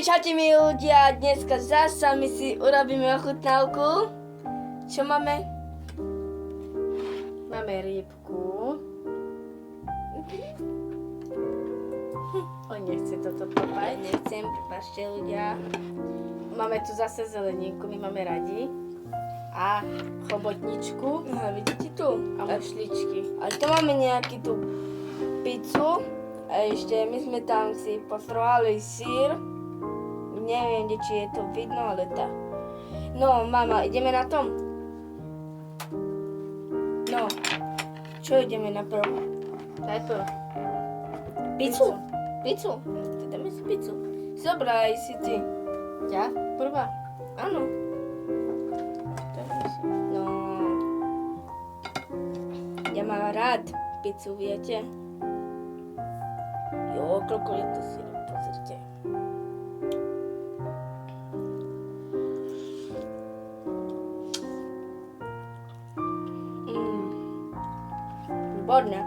Čaute mi ľudia, dneska zasa my si urobíme ochutnávku. Čo máme? Máme rybku. On nechce toto popať. Nechcem, prepáčte ľudia. Máme tu zase zeleninku, my máme radi. A chobotničku. Aha, vidíte tu? A mušličky. A tu máme nejaký tú pizzu. A ešte my sme tam si postrojali sír. Neviem, či je to vidno, ale tá. No, mama, ideme na tom? No, čo ideme na prv? Najprv. Pizzu? Pizzu? Tak dáme si pizzu. Zobraj si ty. Ja? Prvá. Áno. No, ja mám rád pizzu, viete? Jo, koľko je to síru, pozrite. Výborné.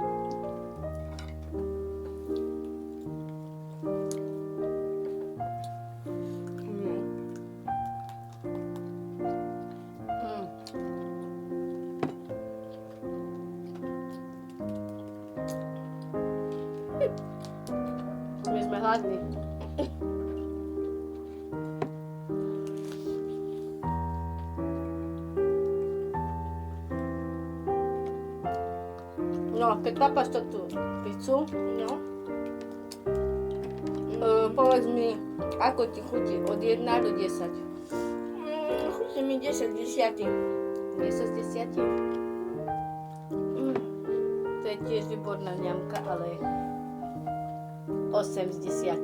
My sme hladní. No, keď papáš tú pizzu, No. povedz mi, ako ti chutí od 1 do 10. Chutí mi 10 z 10. 10 z 10. To je tiež výborná ňamka, ale 8 z 10.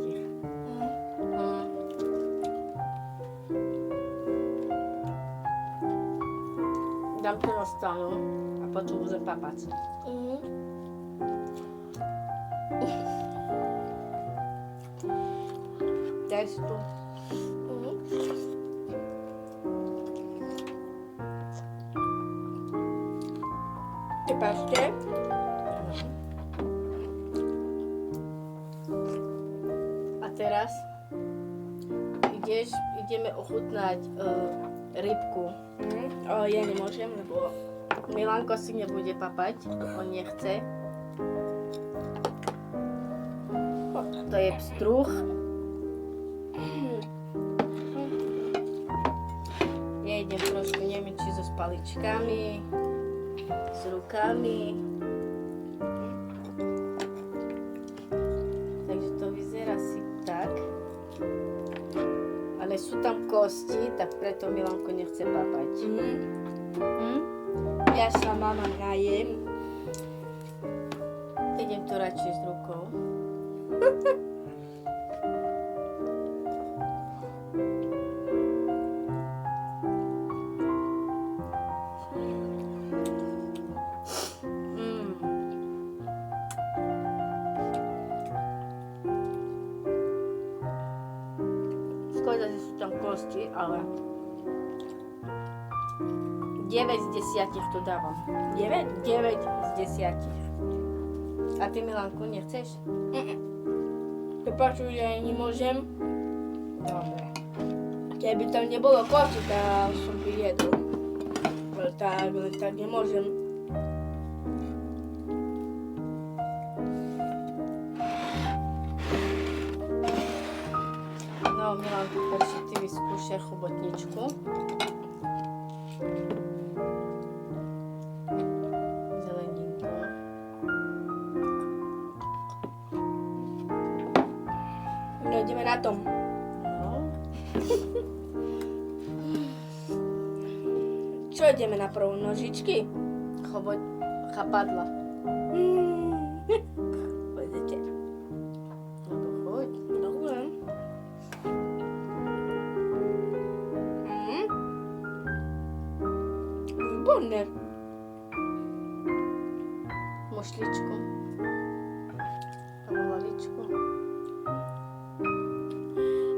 Dám to na stranu a potom budem papať. Daj si tu. Prepáčte. A teraz ideme ochutnať rybku. Ja nemôžem, lebo Milanko si nebude papať, on nechce. To je pstruh. Ja idem trošku, neviem, či so spaličkami, s rukami. Takže to vyzerá si tak. Ale sú tam kosti, tak preto Milanko nechce papať. Ja sa mama najem. Idem to radšej s rukou. Škoda, že sú tam kosti, ale 9 z 10 to dávam. 9? 9 z 10. A ty, Milanku, nechceš? Prepáčuj, že ja nemôžem. Dobre. Keby tam nebolo kosti, tak som by jedol. Ale tak nemôžem. No, Milanku, počkaj, ty vyskúšaj chobotničku. Zeleninku. No, ideme na tom. No. Čo ideme na prvú? Nožičky? Chapadla. Pôjdete. No to choď. Dobre. Výborné. Mušličku. Alebo hlavičku.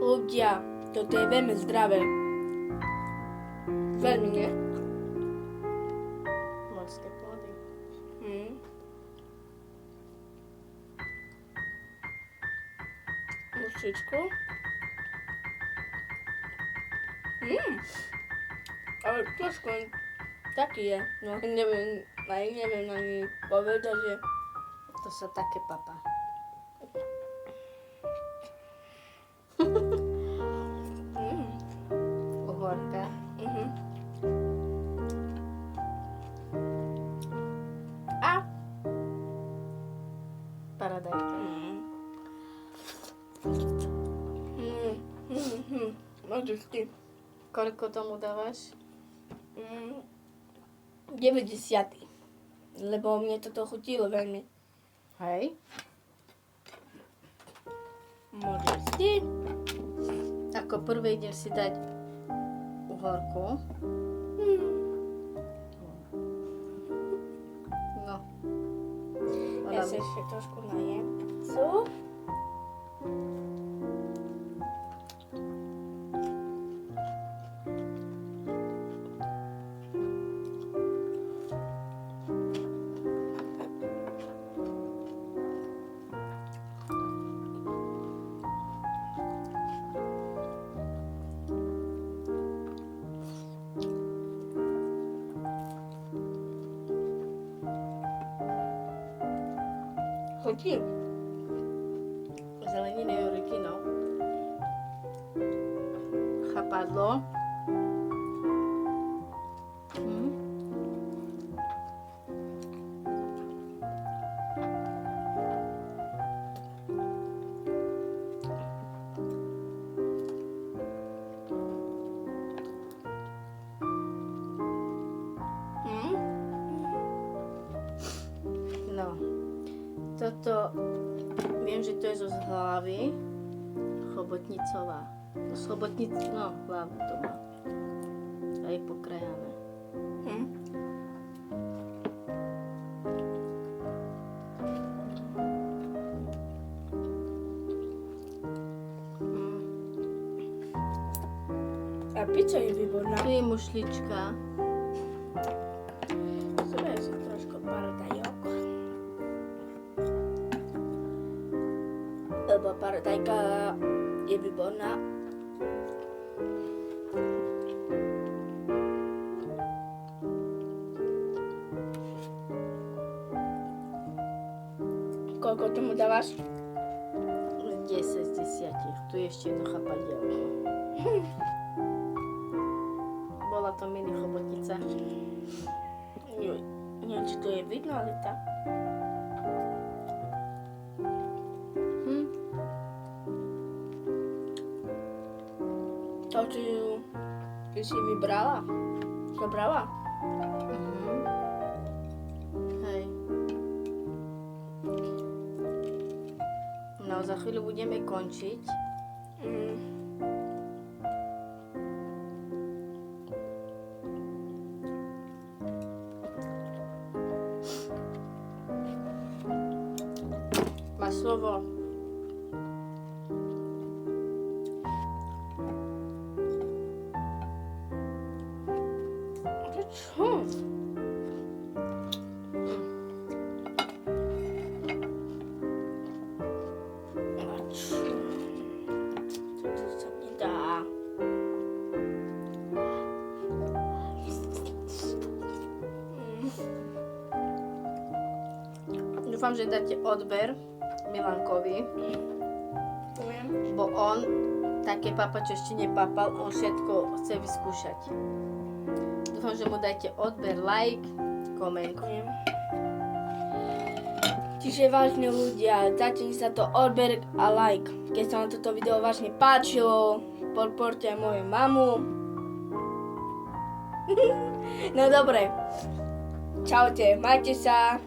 Ľudia, toto je veľmi zdravé. Veľmi, nie? Morské plody. Mušičku. Ale trošku taký je. No neviem ani povedať, že... To sa také papá. Uhorka. A? Paradajka. Môžeš ty. Koľko tomu dávaš? 90. Lebo mne toto chutilo veľmi. Hej. Môžeš ty. Ako prvé idem si dať uhorku. No. Ja sa ešte trošku najem. Co? Chutí. Zeleniny je originál. Chapadlo. No. Toto, viem, že to je zo hlavy. Chobotnicová. No, hlavu to má. A je pokrajané. A pizza je výborná. Tu je mušlička. Zober si trošku paradajok. Lebo paradajka je výborná. Koľko tomu dávaš? 10 z 10. Tu je ešte jedno chapadielko. Bola to mini chobotnica. Neviem, či to je vidno, ale tak. To, čo si vybrala? Zobrala? Hej. No, za chvíľu budeme končiť. Máš slovo. Čo? A čo? Toto sa nedá. Dúfam, že dáte odber Milankovi, Poviem. bo on, také papa, čo ešte nepapal, on všetko chce vyskúšať. Dúfam, že mu dáte odber, like, koment. Ďakujem. Čiže vážne ľudia, začni sa to odber a like. Keď sa vám toto video vážne páčilo, podporte moju mamu. No dobre. Čaute, majte sa.